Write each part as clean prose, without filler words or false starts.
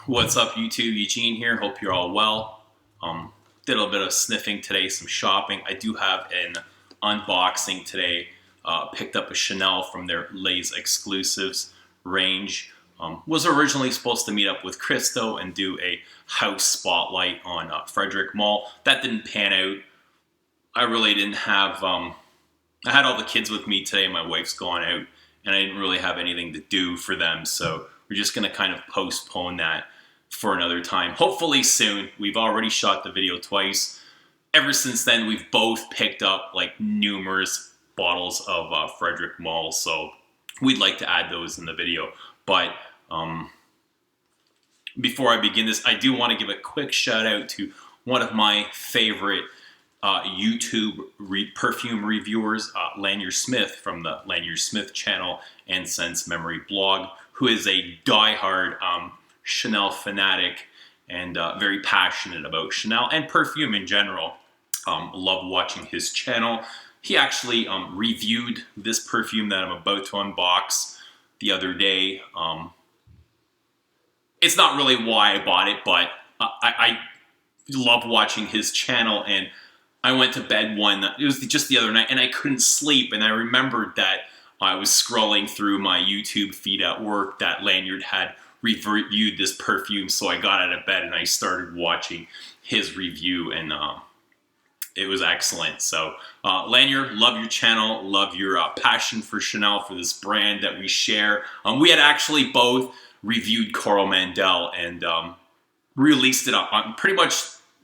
What's up, YouTube? Eugene here. Hope you're all well. Did a little bit of sniffing today, some shopping. I do have an unboxing today. Picked up a Chanel from their Lay's Exclusives range. Was originally supposed to meet up with Christo and do a house spotlight on Frederick Mall. That didn't pan out. I really didn't have... I had all the kids with me today. My wife's gone out, and I didn't really have anything to do for them, so we're just going to kind of postpone that for another time. Hopefully soon. We've already shot the video twice. Ever since then, we've both picked up like numerous bottles of Frederick Mall, so we'd like to add those in the video. But before I begin this, I do want to give a quick shout out to one of my favorite YouTube perfume reviewers, Lanyard Smith from the Lanyard Smith channel and Sense Memory blog, who is a diehard Chanel fanatic and very passionate about Chanel and perfume in general. Love watching his channel. He actually reviewed this perfume that I'm about to unbox the other day. It's not really why I bought it, but I love watching his channel, and I went to bed it was just the other night, and I couldn't sleep, and I remembered that I was scrolling through my YouTube feed at work that Lanyard had reviewed this perfume, so I got out of bed and I started watching his review, and it was excellent. So Lanyard, love your channel, love your passion for Chanel, for this brand that we share. We had actually both reviewed Coromandel and released it up on pretty much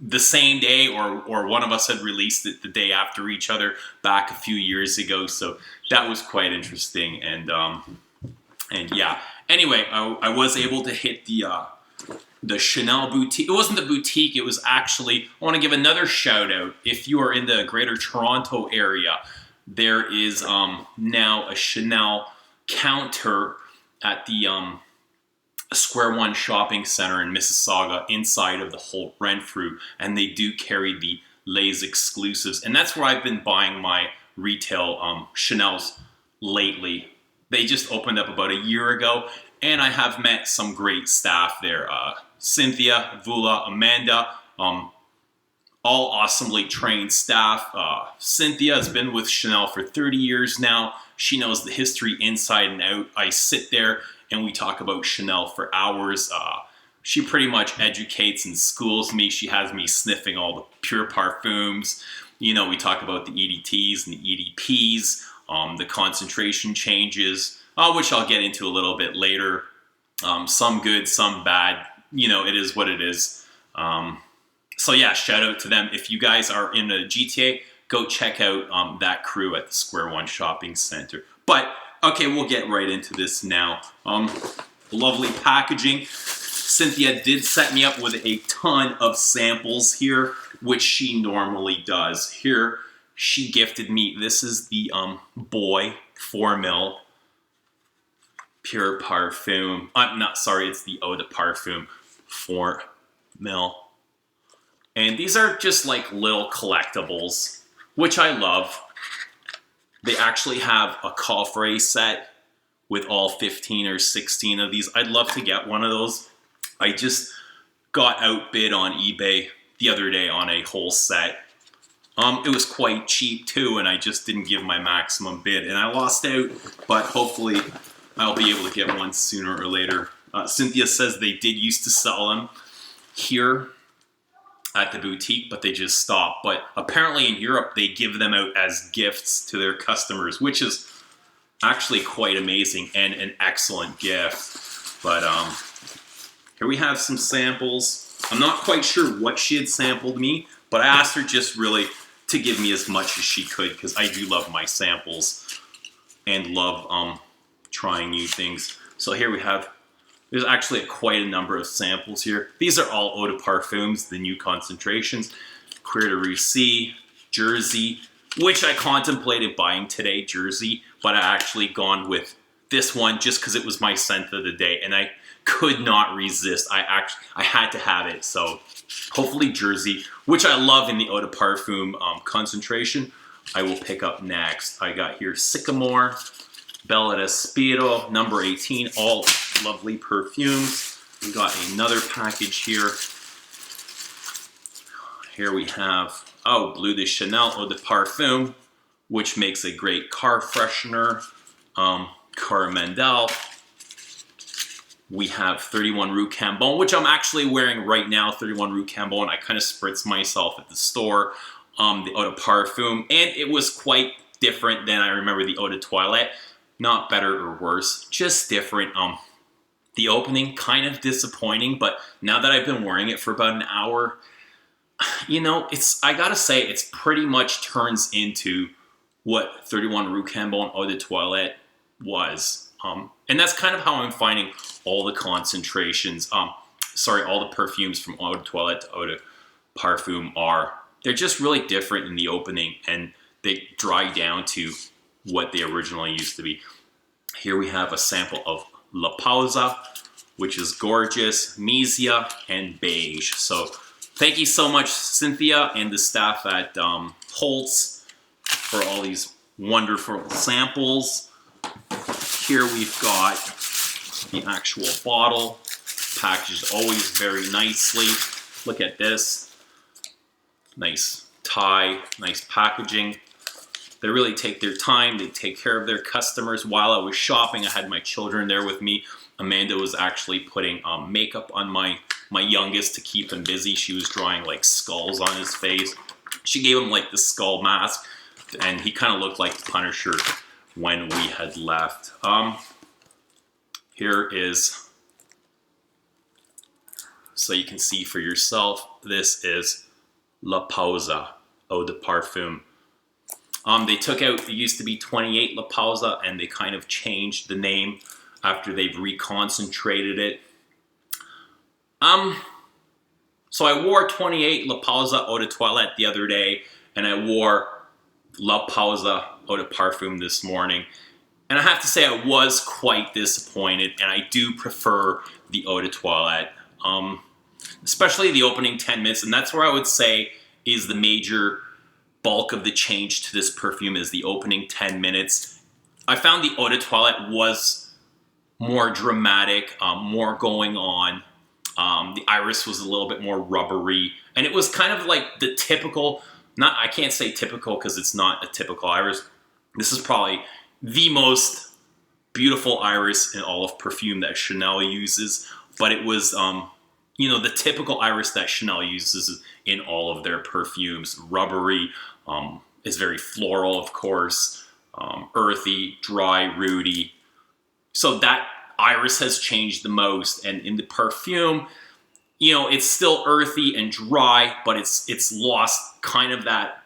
the same day, or one of us had released it the day after each other back a few years ago, so that was quite interesting. And yeah, anyway, I was able to hit the Chanel boutique. It wasn't the boutique, it was actually, I want to give another shout out. If you are in the greater Toronto area, there is now a Chanel counter at the Square One shopping center in Mississauga, inside of the Holt Renfrew, and they do carry the Lay's Exclusives, and that's where I've been buying my retail Chanel's lately. They just opened up about a year ago, and I have met some great staff there. Cynthia, Vula, Amanda, all awesomely trained staff. Cynthia has been with Chanel for 30 years now. She knows the history inside and out. I sit there and we talk about Chanel for hours. She pretty much educates and schools me. She has me sniffing all the pure parfums. You know, we talk about the EDTs and the EDPs, the concentration changes, which I'll get into a little bit later. Some good, some bad. You know, it is what it is. So yeah, shout out to them. If you guys are in the GTA, go check out that crew at the Square One shopping center. But okay, we'll get right into this now. Lovely packaging. Cynthia did set me up with a ton of samples here, which she normally does. Here, she gifted me, this is the Boy 4ml Pure Parfum. I'm not sorry, it's the Eau de Parfum 4ml. And these are just like little collectibles, which I love. They actually have a coffret set with all 15 or 16 of these. I'd love to get one of those. I just got outbid on eBay the other day on a whole set. It was quite cheap too, and I just didn't give my maximum bid, and I lost out, but hopefully I'll be able to get one sooner or later. Cynthia says they did used to sell them here at the boutique, but they just stopped. But apparently in Europe, they give them out as gifts to their customers, which is actually quite amazing and an excellent gift. But here we have some samples. I'm not quite sure what she had sampled me, but I asked her just really to give me as much as she could, because I do love my samples and love trying new things. So here we have, there's actually quite a number of samples here. These are all Eau de Parfums, the new concentrations. Cuir de Russie, Jersey, which I contemplated buying today, Jersey, but I actually gone with this one just because it was my scent of the day, and I could not resist. I had to have it, so hopefully Jersey, which I love in the Eau de Parfum concentration, I will pick up next. I got here Sycamore, Bella Espiro, number 18, all lovely perfumes. We got another package here. Here we have, oh, Bleu de Chanel Eau de Parfum, which makes a great car freshener. Coromandel. We have 31 Rue Cambon, which I'm actually wearing right now, 31 Rue Cambon. I kind of spritz myself at the store, the Eau de Parfum, and it was quite different than I remember the Eau de Toilette. Not better or worse, just different. The opening, kind of disappointing, but now that I've been wearing it for about an hour, you know, I gotta say, it's pretty much turns into what 31 Rue Cambon Eau de Toilette was. And that's kind of how I'm finding all the concentrations, all the perfumes from Eau de Toilette to Eau de Parfum are. They're just really different in the opening, and they dry down to what they originally used to be. Here we have a sample of La Pausa, which is gorgeous, Misia, and Beige. So thank you so much, Cynthia and the staff at Holtz, for all these wonderful samples. Here we've got the actual bottle, packaged always very nicely. Look at this. Nice tie, nice packaging. They really take their time. They take care of their customers. While I was shopping, I had my children there with me. Amanda was actually putting makeup on my youngest to keep him busy. She was drawing like skulls on his face. She gave him like the skull mask, and he kind of looked like the Punisher when we had left. Here is, so you can see for yourself, this is La Pausa Eau de Parfum. They took out, it used to be 28 La Pausa, and they kind of changed the name after they've reconcentrated it. So I wore 28 La Pausa Eau de Toilette the other day, and I wore La Pausa Eau de Parfum this morning. And I have to say I was quite disappointed, and I do prefer the Eau de Toilette. Especially the opening 10 minutes, and that's where I would say is the major bulk of the change to this perfume is the opening 10 minutes. I found the Eau de Toilette was more dramatic, more going on. The iris was a little bit more rubbery, and it was kind of like the typical, I can't say typical because it's not a typical iris. This is probably the most beautiful iris in all of perfume that Chanel uses, but it was, you know, the typical iris that Chanel uses in all of their perfumes. Rubbery, is very floral, of course, earthy, dry, rooty. So that iris has changed the most, and in the perfume, you know, it's still earthy and dry, but it's lost kind of that,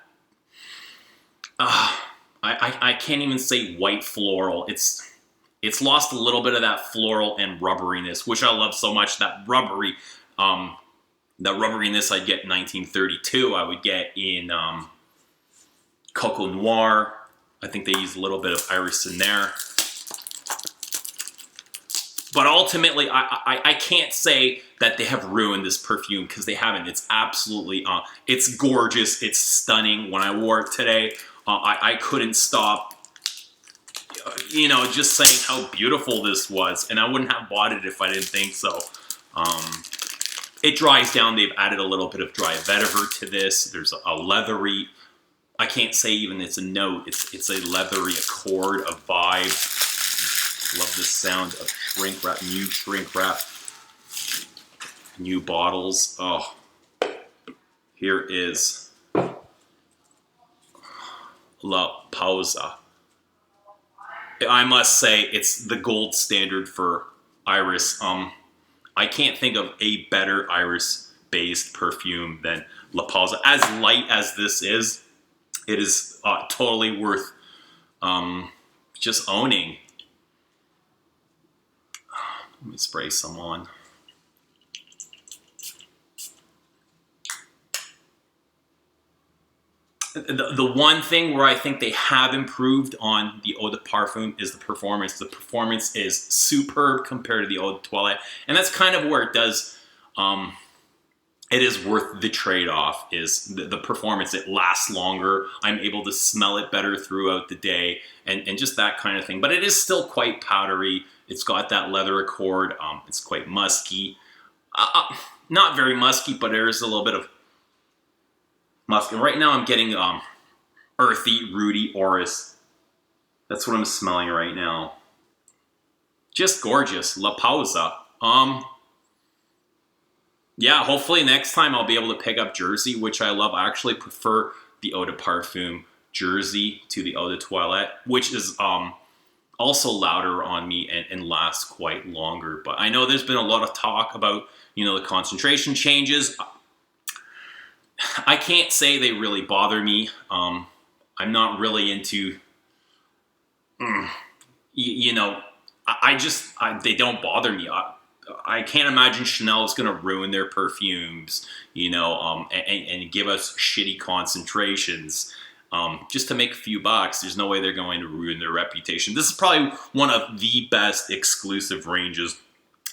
I can't even say white floral. It's lost a little bit of that floral and rubberiness, which I love so much. That rubbery, that rubberiness I'd get in 1932, I would get in Coco Noir. I think they use a little bit of iris in there. But ultimately, I can't say that they have ruined this perfume, because they haven't. It's absolutely, it's gorgeous. It's stunning. When I wore it today, I couldn't stop, you know, just saying how beautiful this was. And I wouldn't have bought it if I didn't think so. It dries down. They've added a little bit of dry vetiver to this. There's a leathery, I can't say even it's a note. It's a leathery accord, a vibe. Love the sound of shrink wrap, new shrink wrap, new bottles. Oh, here is La Pausa. I must say it's the gold standard for iris. I can't think of a better iris-based perfume than La Pausa. As light as this is, it is totally worth just owning. Let me spray some on. The one thing where I think they have improved on the Eau de Parfum is the performance. The performance is superb compared to the Eau de Toilette. And that's kind of where it does, it is worth the trade-off, is the performance. It lasts longer. I'm able to smell it better throughout the day, and just that kind of thing. But it is still quite powdery. It's got that leather accord. It's quite musky. not very musky, but there is a little bit of musk. And right now I'm getting earthy, rooty orris. That's what I'm smelling right now. Just gorgeous. La Pausa. Yeah, hopefully next time I'll be able to pick up Jersey, which I love. I actually prefer the Eau de Parfum Jersey to the Eau de Toilette, which is also louder on me and lasts quite longer. But I know there's been a lot of talk about, the concentration changes. I can't say they really bother me. I'm not really into, they don't bother me. I can't imagine Chanel is going to ruin their perfumes, and give us shitty concentrations just to make a few bucks. There's no way they're going to ruin their reputation. This is probably one of the best exclusive ranges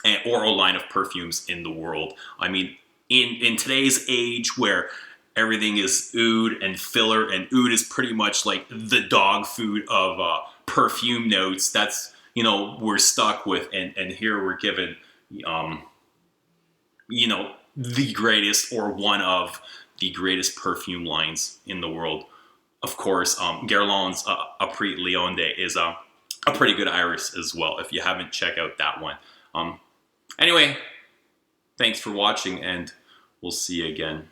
and oral line of perfumes in the world. I mean, in today's age where everything is oud and filler, and oud is pretty much like the dog food of perfume notes, that's, we're stuck with, and here we're given the greatest, or one of the greatest perfume lines in the world. Of course, Guerlain's Après Leonde is a pretty good iris as well. If you haven't, check out that one. Anyway, thanks for watching, and we'll see you again.